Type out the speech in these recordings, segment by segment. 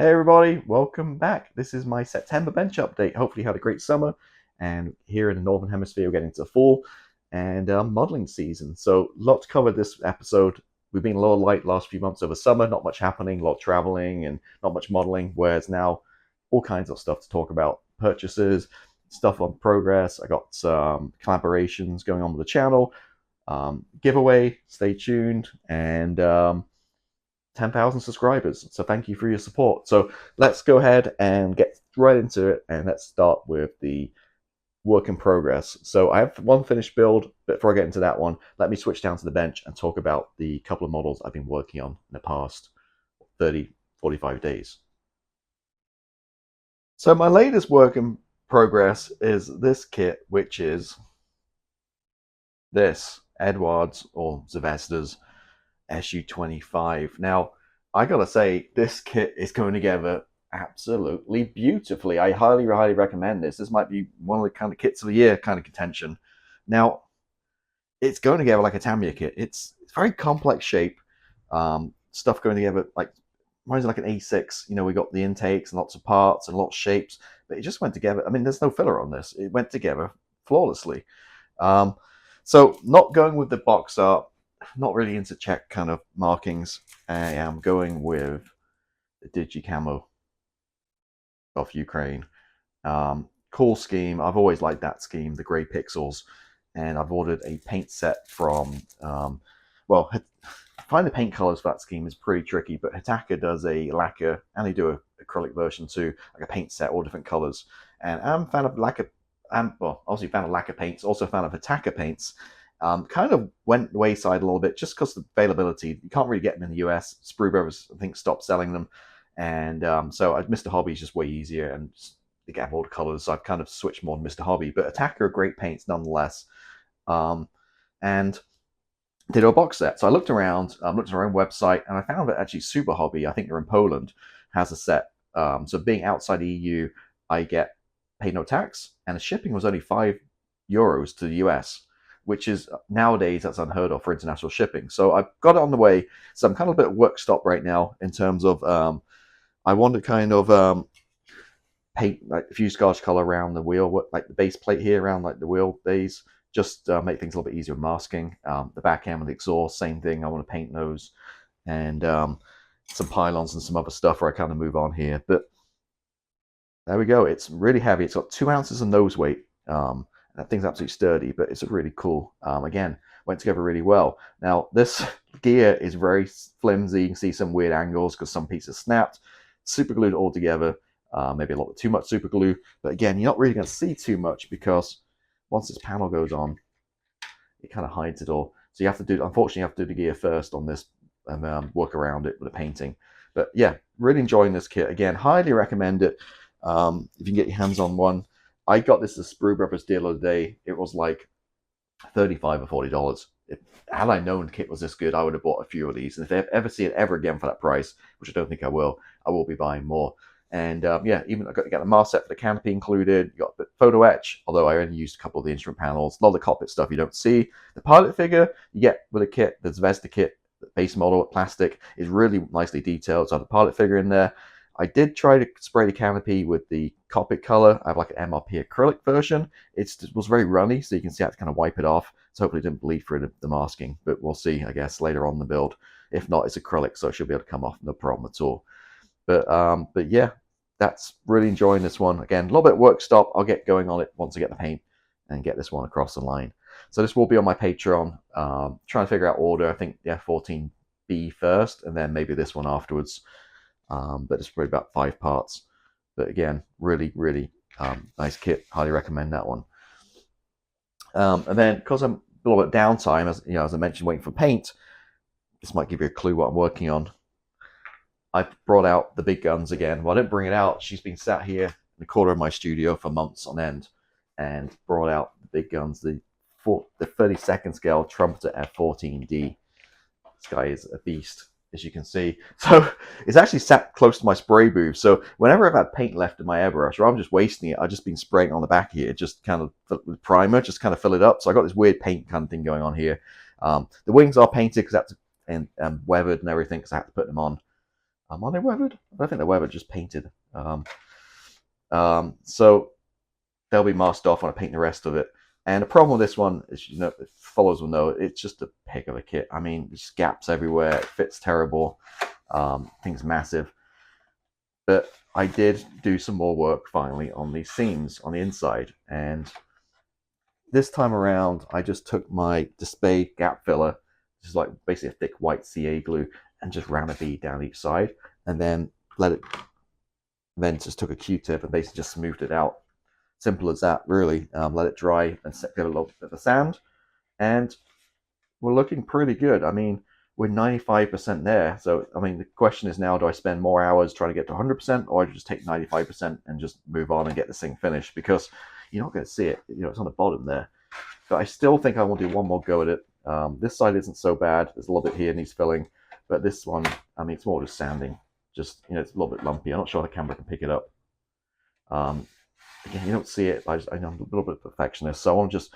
Hey everybody, welcome back. This is my September bench update. Hopefully you had a great summer, and here in the Northern Hemisphere we're getting into fall and modeling season. So a lot to cover this episode. We've been a little light last few months over summer, not much happening, a lot of traveling and not much modeling, whereas now all kinds of stuff to talk about. Purchases, stuff on progress. I got some collaborations going on with the channel, giveaway, stay tuned, and 10,000 subscribers. So thank you for your support. So let's go ahead and get right into it, and let's start with the work in progress. So I have one finished build, but before I get into that one, let me switch down to the bench and talk about the couple of models I've been working on in the past 30, 45 days. So my latest work in progress is this kit, which is this Eduard's or Zvezda's SU-25. Now, I gotta say, this kit is coming together absolutely beautifully. I highly recommend this. This might be one of the kind of kits of the year kind of contention. Now, it's going together like a Tamiya kit. It's very complex shape. Stuff going together like reminds me like an A6. You know, we got the intakes and lots of parts and lots of shapes, but it just went together. I mean, there's no filler on this. It went together flawlessly. So not going with the box art, not really into Czech kind of markings. I am going with the Digi Camo of Ukraine. Cool scheme. I've always liked that scheme, the grey pixels. And I've ordered a paint set from, well, finding the paint colors for that scheme is pretty tricky, but Hitaka does a lacquer, and they do an acrylic version too, like a paint set, all different colors. And I'm a fan of lacquer, well, obviously a fan of lacquer paints, also a fan of Hitaka paints. Kind of went wayside a little bit just because of the availability. You can't really get them in the US. Sprue Brothers, I think, stopped selling them. And so Mr. Hobby is just way easier, and they have all the colors. So I've kind of switched more to Mr. Hobby. But Attacker are great paints nonetheless. And did a box set. So I looked around, looked at our own website, and I found that actually Super Hobby, I think they're in Poland, has a set. So being outside the EU, I get paid no tax, and the shipping was only €5 to the US, which is nowadays that's unheard of for international shipping. So I've got it on the way. So I'm kind of a bit work stop right now in terms of I want to kind of paint like a fuselage color around the wheel, like the base plate here around like the wheel base, just make things a little bit easier with masking. The back end with the exhaust, same thing. I want to paint those, and some pylons and some other stuff where I kind of move on here. But there we go. It's really heavy. It's got 2 ounces of nose weight. That thing's absolutely sturdy, but it's really cool. Again, went together really well. Now, this gear is very flimsy. You can see some weird angles because some pieces snapped. Super glued all together. Maybe a little bit too much super glue. But again, you're not really going to see too much because once this panel goes on, it kind of hides it all. So you have to do, unfortunately, you have to do the gear first on this and work around it with the painting. But yeah, really enjoying this kit. Again, highly recommend it. If you can get your hands on one. I got this as Sprue Brothers deal of the day. It was like $35 or $40. Had I known the kit was this good, I would have bought a few of these. And if I ever see it ever again for that price, which I don't think I will be buying more. And yeah, even I got to get the mask set for the canopy included. You got the photo etch, although I only used a couple of the instrument panels. A lot of the cockpit stuff you don't see. The pilot figure you get with a kit, the Zvezda kit, the base model plastic is really nicely detailed. So I have the pilot figure in there. I did try to spray the canopy with the cockpit color. I have like an MRP acrylic version. It was very runny, so you can see I had to kind of wipe it off. So hopefully it didn't bleed through the masking, but we'll see, I guess, later on in the build. If not, it's acrylic, so it should be able to come off, no problem at all. But yeah, that's really enjoying this one. Again, a little bit of work stop. I'll get going on it once I get the paint and get this one across the line. So this will be on my Patreon. Trying to figure out order. I think the F-14B first, and then maybe this one afterwards. But it's probably about 5 parts. But again, really nice kit. Highly recommend that one. And then because I'm a little bit downtime, as I mentioned, waiting for paint. This might give you a clue what I'm working on. I brought out the big guns again. Well, I didn't bring it out. She's been sat here in the corner of my studio for months on end, and brought out the big guns. The 32nd scale Trumpeter F-14D. This guy is a beast, as you can see. So it's actually sat close to my spray booth. So whenever I've had paint left in my airbrush, rather than just wasting it, I've just been spraying on the back here, just kind of with primer, just kind of fill it up. So I got this weird paint kind of thing going on here. The wings are painted because that's and weathered and everything because I had to put them on. Are they weathered? I don't think they're weathered, just painted. So they'll be masked off when I paint the rest of it. And the problem with this one is, you know, followers will know, it's just a pick of a kit. I mean, there's gaps everywhere. It fits terrible. Thing's massive. But I did do some more work finally on these seams on the inside. And this time around, I just took my display gap filler, which is like basically a thick white CA glue, and just ran a bead down each side. And then then just took a Q-tip and basically just smoothed it out. Simple as that, really. Let it dry and get a little bit of the sand, and we're looking pretty good. I mean, we're 95% there. So, I mean, the question is now, do I spend more hours trying to get to 100%, or do I just take 95% and just move on and get this thing finished? Because you're not going to see it. You know, it's on the bottom there. But I still think I want to do one more go at it. This side isn't so bad. There's a little bit here needs filling, but this one, I mean, it's more just sanding. Just, you know, it's a little bit lumpy. I'm not sure the camera can pick it up. Again, you don't see it, but I'm a little bit perfectionist, so I want to just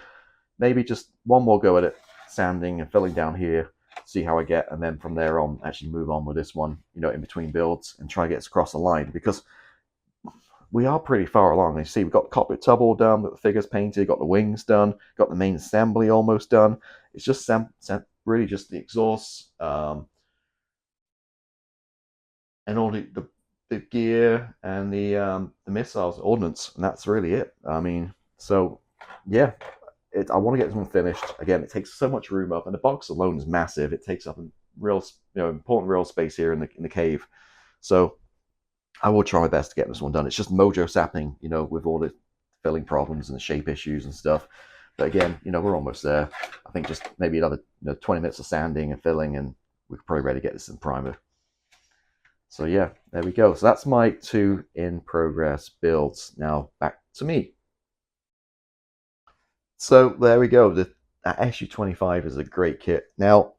maybe just one more go at it, sanding and filling down here, see how I get, and then from there on actually move on with this one, you know, in between builds, and try to get us across the line, because we are pretty far along. You see, we've got the cockpit tub all done, got the figures painted, got the wings done, got the main assembly almost done. It's just really just the exhausts, and all the gear and the missiles, ordnance, and that's really it. I mean, so yeah, I want to get this one finished. Again, it takes so much room up, and the box alone is massive. It takes up important real space here in the cave. So I will try my best to get this one done. It's just mojo sapping, you know, with all the filling problems and the shape issues and stuff. But again, you know, we're almost there. I think just maybe another 20 minutes of sanding and filling, and we're probably ready to get this in primer. So yeah, there we go. So that's my 2 in progress builds. Now back to me. So there we go. The SU-25 is a great kit. Now,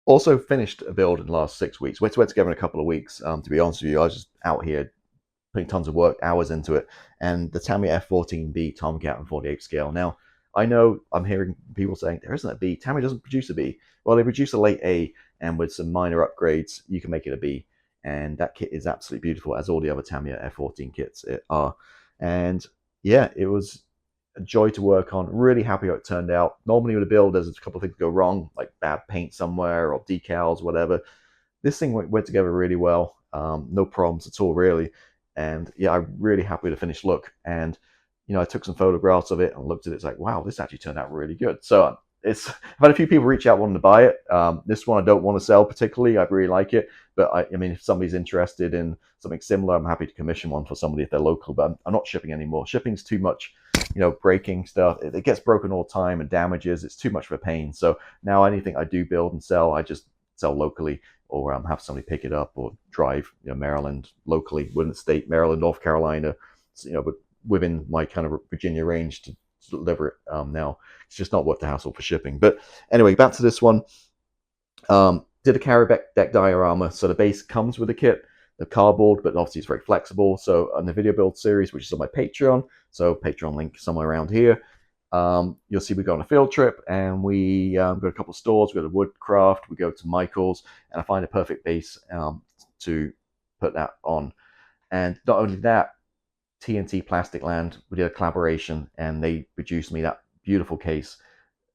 also finished a build in the last 6 weeks. We went together in a couple of weeks. To be honest with you, I was just out here putting tons of work, hours into it. And the Tamiya F-14B Tomcat on 48 scale. Now, I know I'm hearing people saying, there isn't a B. Tamiya doesn't produce a B. Well, they produce a late A, and with some minor upgrades, you can make it a B. And that kit is absolutely beautiful, as all the other Tamiya F-14 kits are. And yeah, it was a joy to work on. Really happy how it turned out. Normally with a build, there's a couple of things go wrong, like bad paint somewhere or decals, whatever. This thing went together really well. No problems at all, really. And yeah, I'm really happy with the finished look. And you know, I took some photographs of it and looked at it. It's like, wow, this actually turned out really good. So I've had a few people reach out wanting to buy it. This one I don't want to sell particularly. I really like it, but I mean, if somebody's interested in something similar, I'm happy to commission one for somebody if they're local. But I'm not shipping anymore. Shipping's too much, you know, breaking stuff. It gets broken all the time and damages. It's too much of a pain. So now anything I do build and sell, I just sell locally, or have somebody pick it up, or drive, you know, Maryland locally, within the state, Maryland, North Carolina, you know, but within my kind of Virginia range to deliver it. Now it's just not worth the hassle for shipping. But anyway, back to this one. Did a carry deck diorama. So the base comes with a kit, the cardboard, but obviously it's very flexible. So on the video build series, which is on my Patreon, so Patreon link somewhere around here, you'll see we go on a field trip, and we go to a couple of stores. We go to Woodcraft, we go to Michael's, and I find a perfect base to put that on. And not only that, TNT Plastic Land, we did a collaboration, and they produced me that beautiful case,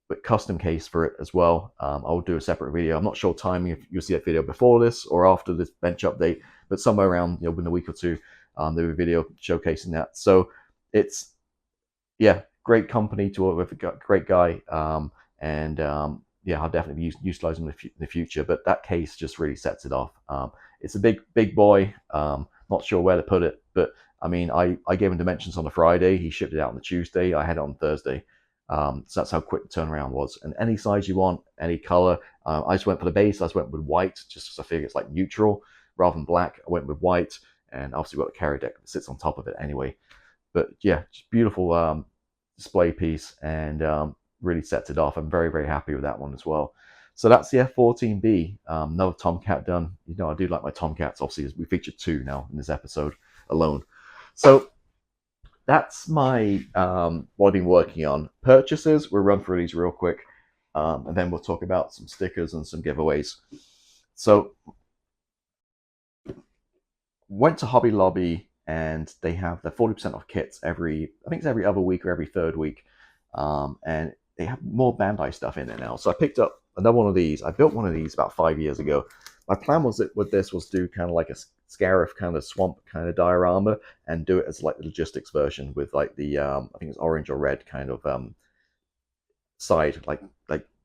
but custom case for it as well. I'll do a separate video. I'm not sure timing if you'll see that video before this or after this bench update, but somewhere around, you know, within a week or two, there'll be a video showcasing that. So it's, yeah, great company to work with, a great guy, and yeah, I'll definitely be utilizing them in the future. But that case just really sets it off. It's a big boy. Not sure where to put it, but I mean, I gave him dimensions on a Friday. He shipped it out on the Tuesday. I had it on Thursday. So that's how quick the turnaround was. And any size you want, any color. I just went for the base. I just went with white, just because I figure it's like neutral rather than black. I went with white, and obviously got the carry deck that sits on top of it anyway. But yeah, just beautiful display piece, and really sets it off. I'm very happy with that one as well. So that's the F-14B. Another Tomcat done. You know, I do like my Tomcats. Obviously, we featured 2 now in this episode alone. So that's my what I've been working on. Purchases, we'll run through these real quick, and then we'll talk about some stickers and some giveaways. So went to Hobby Lobby, and they have the 40% off kits I think it's every other week or every third week. And they have more Bandai stuff in there now. So I picked up another one of these. I built one of these about 5 years ago. My plan was that with this was do kind of like a Scarif kind of swamp kind of diorama and do it as like the logistics version with like the I think it's orange or red kind of side like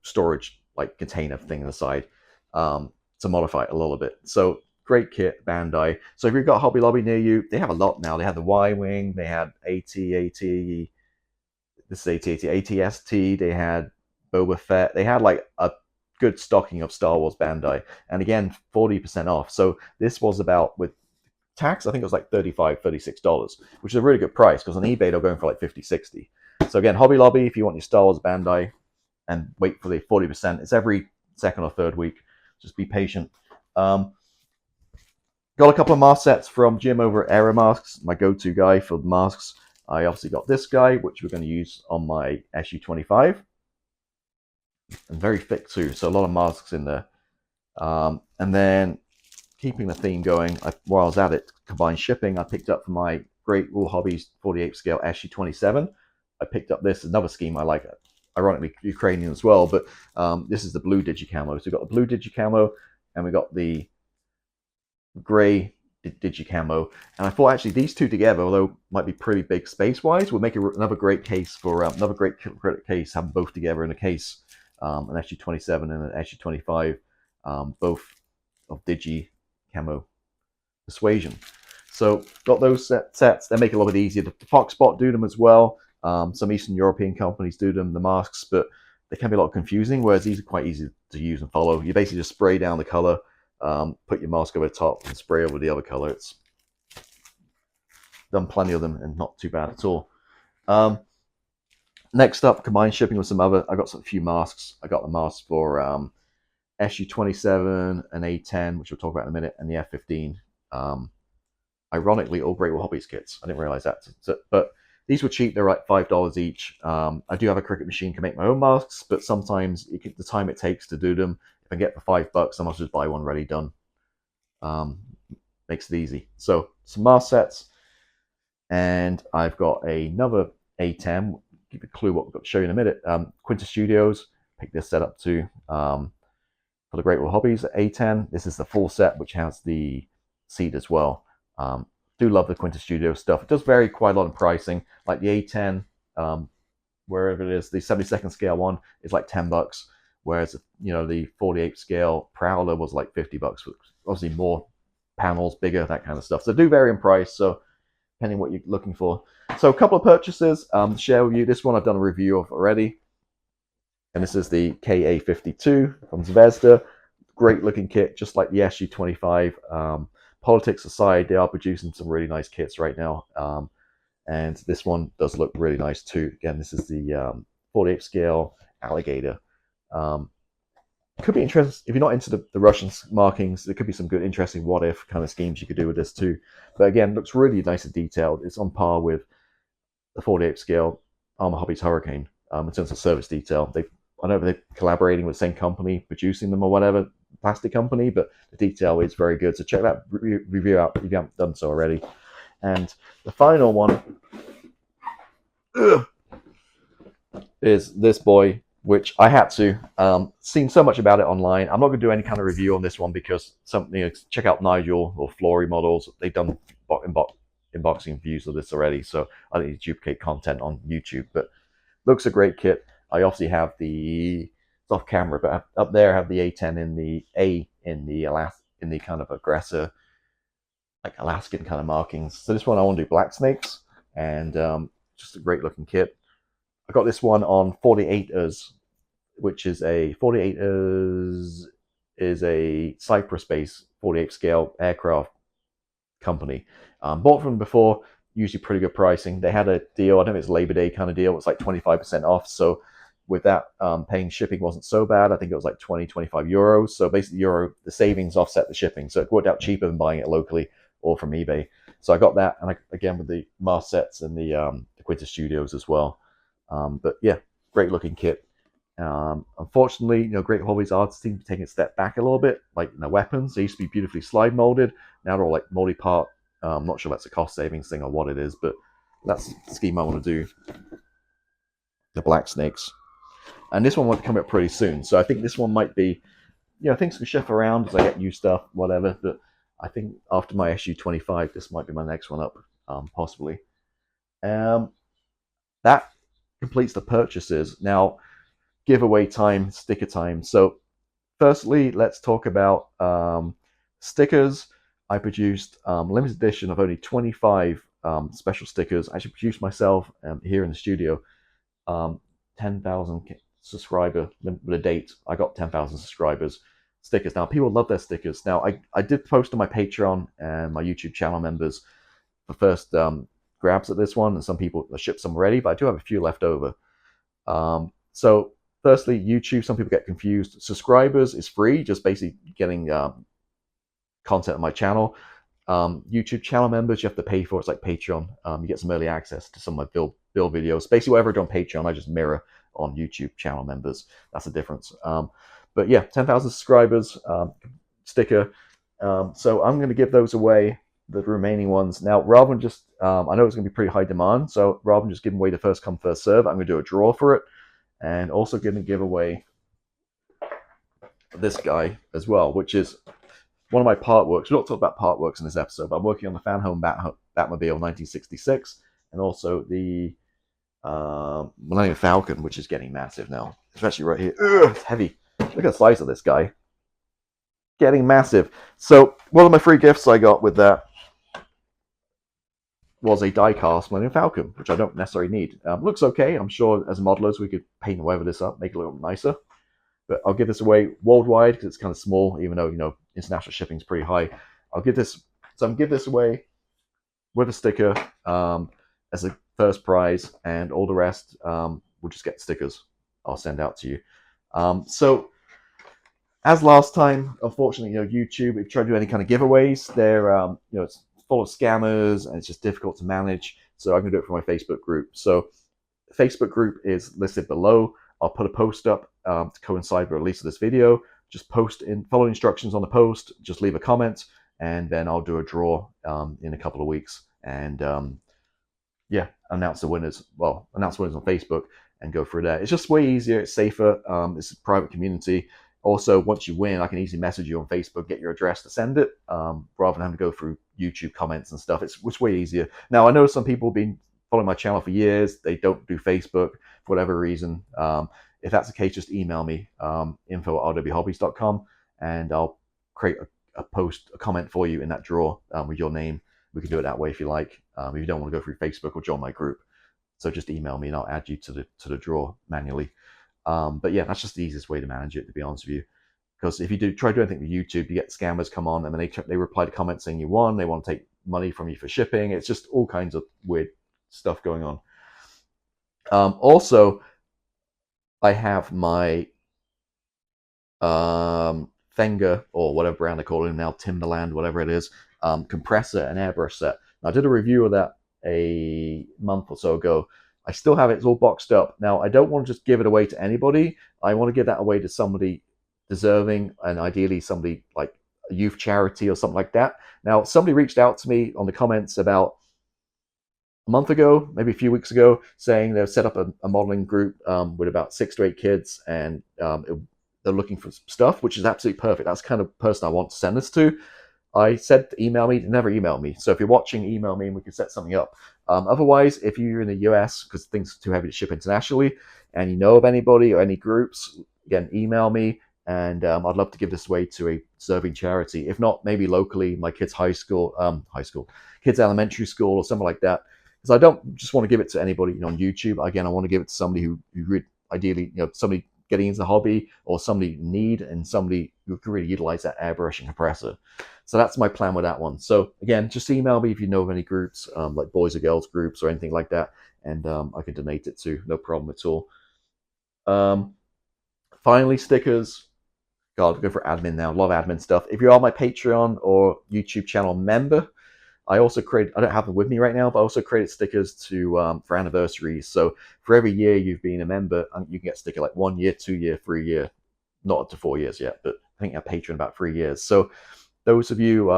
storage like container thing on the side to modify it a little bit. So great kit, Bandai. So if you've got Hobby Lobby near you, they have a lot now. They have the Y-Wing, they had this is ATST, they had Boba Fett, they had like a good stocking of Star Wars Bandai, and again 40% off. So this was about, with tax, I think it was like $35-$36, which is a really good price, because on eBay they're going for like 50-60. So again, Hobby Lobby, if you want your Star Wars Bandai, and wait for the 40%, it's every second or third week. Just be patient. Got a couple of mask sets from Jim over at Aero Masks, my go-to guy for masks. I obviously got this guy, which we're going to use on my SU-25. And very thick too, so a lot of masks in there. And then, keeping the theme going, while I was at it, combined shipping, I picked up for my Great Wall Hobbies 48 scale SU-27. I picked up this, another scheme I like, ironically Ukrainian as well, but this is the blue digicamo. So we've got the blue digicamo, and we got the gray digicamo, and I thought actually these two together, although might be pretty big space-wise, would make another great case for another great credit case. Have them both together in a case, an SU-27 and an SU-25, both of digi-camo persuasion. So got those sets. They make it a little bit easier. The Foxbot do them as well. Some Eastern European companies do them, the masks, but they can be a lot confusing, whereas these are quite easy to use and follow. You basically just spray down the color, put your mask over the top, and spray over the other color. It's done plenty of them and not too bad at all. Next up, combined shipping with some other, I got a few masks. I got the mask for SU-27 and A-10, which we'll talk about in a minute, and the F-15. Ironically, all Great Wall Hobbies kits. I didn't realize that. But these were cheap. They're like $5 each. I do have a Cricut machine to make my own masks, but sometimes the time it takes to do them, if I get for $5, I must just buy one ready done. Makes it easy. So some mask sets, and I've got another A10. Give you a clue what we've got to show you in a minute. Quinta Studios. Picked this set up too for the Great Wall Hobbies A10. This is the full set, which has the seat as well. Do love the Quinta Studio stuff. It does vary quite a lot in pricing. Like the A10, wherever it is, the 72nd scale one is like $10, whereas the 48 scale Prowler was like $50. Obviously more panels, bigger, that kind of stuff. So do vary in price. So depending what you're looking for. So a couple of purchases to share with you. This one I've done a review of already, and this is the KA-52 from Zvezda. Great looking kit, just like the SU-25. Politics aside, they are producing some really nice kits right now, and this one does look really nice too. Again, this is the 48 scale alligator. Could be interesting if you're not into the Russian markings. There could be some good, interesting what if kind of schemes you could do with this too. But again, looks really nice and detailed. It's on par with the 48 scale Armor Hobbies Hurricane in terms of service detail. I don't know if they're collaborating with the same company producing them or whatever, plastic company, but the detail is very good. So check that review out if you haven't done so already. And the final one is this boy, which I had to. Seen so much about it online. I'm not going to do any kind of review on this one because check out Nigel or Flory Models. They've done unboxing reviews of this already, so I don't need to duplicate content on YouTube. But looks a great kit. I obviously have the off camera, but up there I have the A10 in the kind of aggressor, like Alaskan kind of markings. So this one I want to do black snakes, and just a great looking kit. I got this one on 48ers, which is a 48ers is a Cyprus-based 48 scale aircraft company. Bought from them before, usually pretty good pricing. They had a deal, I don't know if it's Labor Day kind of deal, it's like 25% off. So with that, paying shipping wasn't so bad. I think it was like 20-25 euros. So basically the savings offset the shipping. So it worked out cheaper than buying it locally or from eBay. So I got that, and again with the mask sets and the Quinta Studios as well. But yeah, great looking kit. Unfortunately, Great Hobbies artists seem to be taking a step back a little bit. Like the weapons, they used to be beautifully slide molded. Now they're all like multi-part I'm not sure that's a cost savings thing or what it is, but that's the scheme I want to do. The black snakes. And this one might come up pretty soon. So I think this one might be, things can shift around as I get new stuff, whatever. But I think after my SU-25, this might be my next one up, possibly. That completes the purchases. Now, giveaway time, sticker time. So firstly, let's talk about stickers. I produced limited edition of only 25 special stickers. I actually produced myself here in the studio. 10,000 subscriber with a date. I got 10,000 subscribers stickers. Now, people love their stickers. Now, I did post on my Patreon and my YouTube channel members the first grabs at this one, and some people shipped some already, but I do have a few left over. So firstly, YouTube, some people get confused. Subscribers is free, just basically getting content on my channel. YouTube channel members, you have to pay for. It's like Patreon. You get some early access to some of my build videos. Basically, whatever I do on Patreon, I just mirror on YouTube channel members. That's the difference. But yeah, 10,000 subscribers, sticker. So I'm going to give those away, the remaining ones. Now, rather than just, I know it's going to be pretty high demand, so rather than just giving away the first come, first serve, I'm going to do a draw for it. And also going to give away this guy as well, which is one of my part works. We're not talking about part works in this episode, but I'm working on the Fan Home Batmobile 1966, and also the Millennium Falcon, which is getting massive now. It's actually right here. Ugh, it's heavy. Look at the size of this guy. Getting massive. So one of my free gifts I got with that was a die-cast Millennium Falcon, which I don't necessarily need. Looks okay. I'm sure as modelers we could paint whatever this up, make it a little nicer. But I'll give this away worldwide because it's kind of small, even though international shipping is pretty high. I'm give this away with a sticker as a first prize, and all the rest we'll just get stickers I'll send out to you. So as last time, unfortunately, YouTube, if you try to do any kind of giveaways, they're it's full of scammers and it's just difficult to manage. So I'm going to do it for my Facebook group. So the Facebook group is listed below. I'll put a post up to coincide with the release of this video. Just follow instructions on the post, just leave a comment, and then I'll do a draw in a couple of weeks. And announce the winners. Well, announce winners on Facebook and go through there. It's just way easier. It's safer. It's a private community. Also, once you win, I can easily message you on Facebook, get your address to send it, rather than having to go through YouTube comments and stuff. It's way easier. Now, I know some people have been following my channel for years. They don't do Facebook for whatever reason. If that's the case, just email me, info@rwhobbies.com, and I'll create a comment for you in that draw with your name. We can do it that way if you like. If you don't want to go through Facebook or join my group, so just email me and I'll add you to the draw manually. But yeah, that's just the easiest way to manage it, to be honest with you. Because if you try to do anything with YouTube, you get scammers come on and then they reply to comments saying you won. They want to take money from you for shipping. It's just all kinds of weird stuff going on. Also, I have my Fenger, or whatever brand I call it now, Timberland, whatever it is, compressor and airbrush set. Now, I did a review of that a month or so ago. I still have it. It's all boxed up. Now, I don't want to just give it away to anybody. I want to give that away to somebody deserving, and ideally somebody like a youth charity or something like that. Now, somebody reached out to me on the comments about a month ago, maybe a few weeks ago, saying they've set up a modeling group with about 6 to 8 kids, and they're looking for stuff, which is absolutely perfect. That's the kind of person I want to send this to. I said to email me, they never emailed me. So if you're watching, email me and we can set something up. Otherwise, if you're in the US, because things are too heavy to ship internationally, and you know of anybody or any groups, again, email me, and I'd love to give this away to a deserving charity. If not, maybe locally, my kids' kids' elementary school or something like that. Because I don't just want to give it to anybody on YouTube. Again, I want to give it to somebody who ideally, somebody getting into the hobby, or somebody in need, and somebody who can really utilize that airbrush and compressor. So that's my plan with that one. So again, just email me if you know of any groups, like boys or girls groups or anything like that, and I can donate it to, no problem at all. Finally, stickers. God, go for admin now. Love admin stuff. If you are my Patreon or YouTube channel member, I also create, I don't have them with me right now, but I also created stickers for anniversaries. So for every year you've been a member, you can get a sticker like 1 year, 2 year, 3 year, not up to 4 years yet, but I think I have Patreon about 3 years. So those of you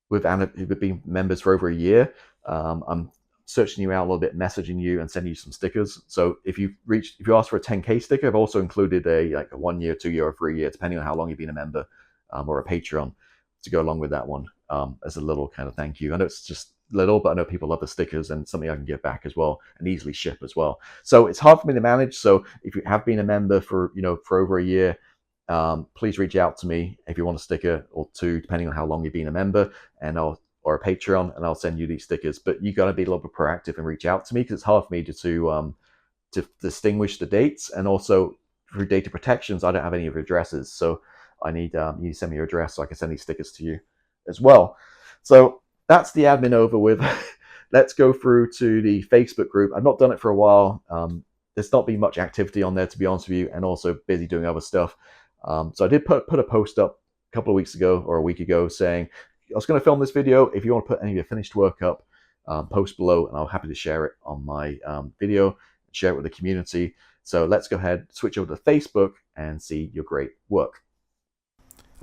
who've been members for over a year, I'm searching you out a little bit, messaging you, and sending you some stickers. So if you ask for a 10K sticker, I've also included a 1 year, 2 year, or 3 year, depending on how long you've been a member, or a Patreon, to go along with that one, as a little kind of thank you. I know it's just little, but I know people love the stickers, and something I can give back as well, and easily ship as well. So it's hard for me to manage. So if you have been a member for over a year, please reach out to me if you want a sticker or two, depending on how long you've been a member, or a Patreon, and I'll send you these stickers. But you got to be a little bit proactive and reach out to me, because it's hard for me to distinguish the dates, and also through data protections, I don't have any of your addresses, so I need you to send me your address so I can send these stickers to you as well. So that's the admin over with. Let's go through to the Facebook group. I've not done it for a while. There's not been much activity on there, to be honest with you, and also busy doing other stuff. So I did put a post up a couple of weeks ago or a week ago saying I was going to film this video. If you want to put any of your finished work up, post below, and I'm happy to share it on my video, share it with the community. So let's go ahead, switch over to Facebook, and see your great work.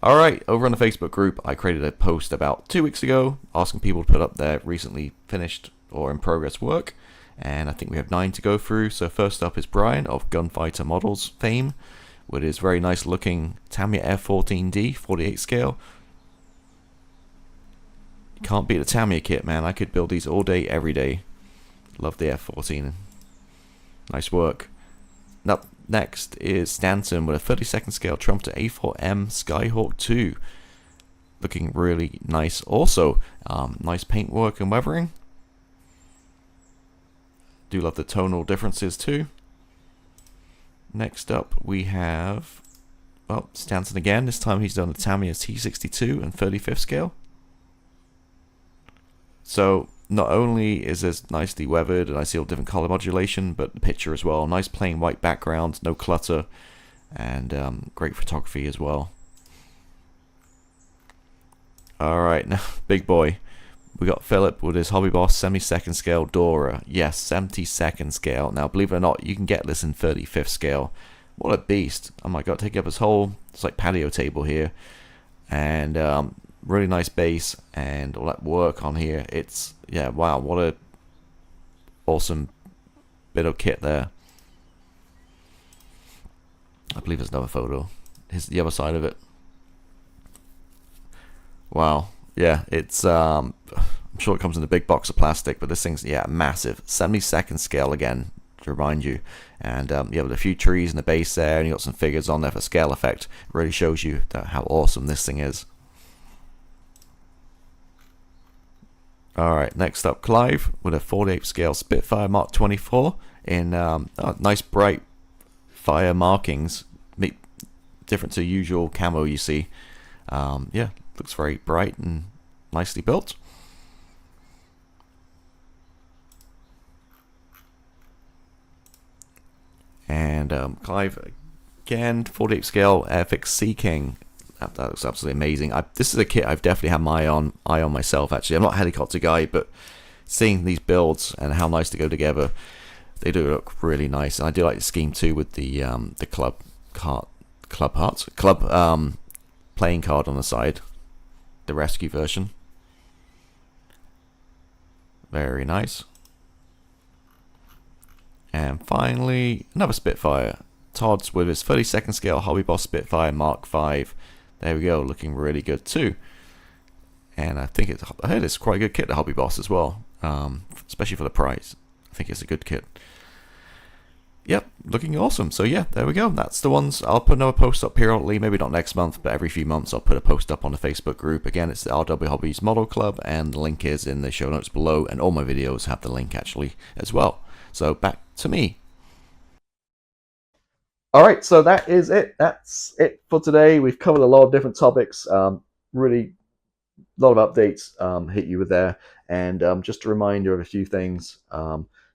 All right, over on the Facebook group, I created a post about 2 weeks ago asking people to put up their recently finished or in progress work, and I think we have 9 to go through. So first up is Brian of Gunfighter Models fame, with his very nice looking Tamiya F-14D 48 scale. You can't beat the Tamiya kit, man. I could build these all day, every day. Love the F-14. Nice work. Up next is Stanton with a 32nd scale Trumpeter A4M Skyhawk 2. Looking really nice also. Nice paintwork and weathering. Do love the tonal differences too. Next up we have, well, Stanton again. This time he's done the Tamiya T62 and 35th scale. So not only is this nicely weathered and I see all different color modulation, but the picture as well. Nice plain white background, no clutter, and great photography as well. Alright, now big boy. We got Philip with his Hobby Boss 72nd scale Dora. Yes, 72nd scale. Now, believe it or not, you can get this in 35th scale. What a beast. Oh my god, take up his whole, it's like patio table here. And really nice base and all that work on here. It's, yeah, wow, what a awesome bit of kit there. I believe there's another photo. Here's the other side of it. Wow. Yeah, it's I'm sure it comes in a big box of plastic, but this thing's, yeah, massive. 72nd scale again, to remind you. And yeah, with a few trees in the base there, and you got some figures on there for scale effect. It really shows you how awesome this thing is. Alright, next up Clive with a 48th scale Spitfire Mark 24 in nice bright fire markings, different to usual camo you see. Yeah, looks very bright and nicely built. And Clive again, 48th scale Airfix Sea King. That looks absolutely amazing. This is a kit I've definitely had my eye on myself. Actually, I'm not a helicopter guy, but seeing these builds and how nice they go together, they do look really nice. And I do like the scheme too with the club playing card on the side, the rescue version. Very nice. And finally, another Spitfire. Todd's with his 32nd scale Hobby Boss Spitfire Mark 5. There we go, looking really good too. And I heard it's quite a good kit to Hobby Boss as well, especially for the price. I think it's a good kit. Yep, looking awesome. So yeah, there we go. That's the ones. I'll put another post up periodically, maybe not next month, but every few months I'll put a post up on the Facebook group. Again, it's the RW Hobbies Model Club, and the link is in the show notes below, and all my videos have the link actually as well. So back to me. All right, so that is it. That's it for today. We've covered a lot of different topics. Really, a lot of updates hit you with there. And just a reminder of a few things.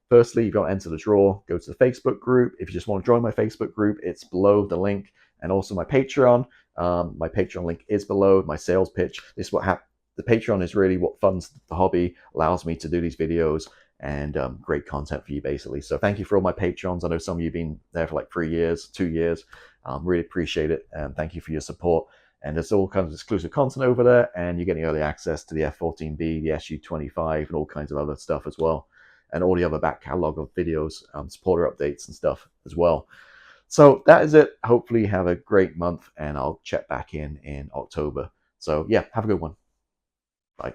Firstly, if you want to enter the draw, go to the Facebook group. If you just want to join my Facebook group, it's below the link. And also my Patreon. My Patreon link is below. My sales pitch. This is what happens. The Patreon is really what funds the hobby, allows me to do these videos, and great content for you basically. So thank you for all my patrons. I know some of you have been there for like 3 years, 2 years. Really appreciate it, and thank you for your support. And there's all kinds of exclusive content over there, and you're getting early access to the F-14B, the SU-25, and all kinds of other stuff as well, and all the other back catalog of videos, supporter updates and stuff as well. So that is it. Hopefully you have a great month, and I'll check back in October. So yeah, have a good one. Bye.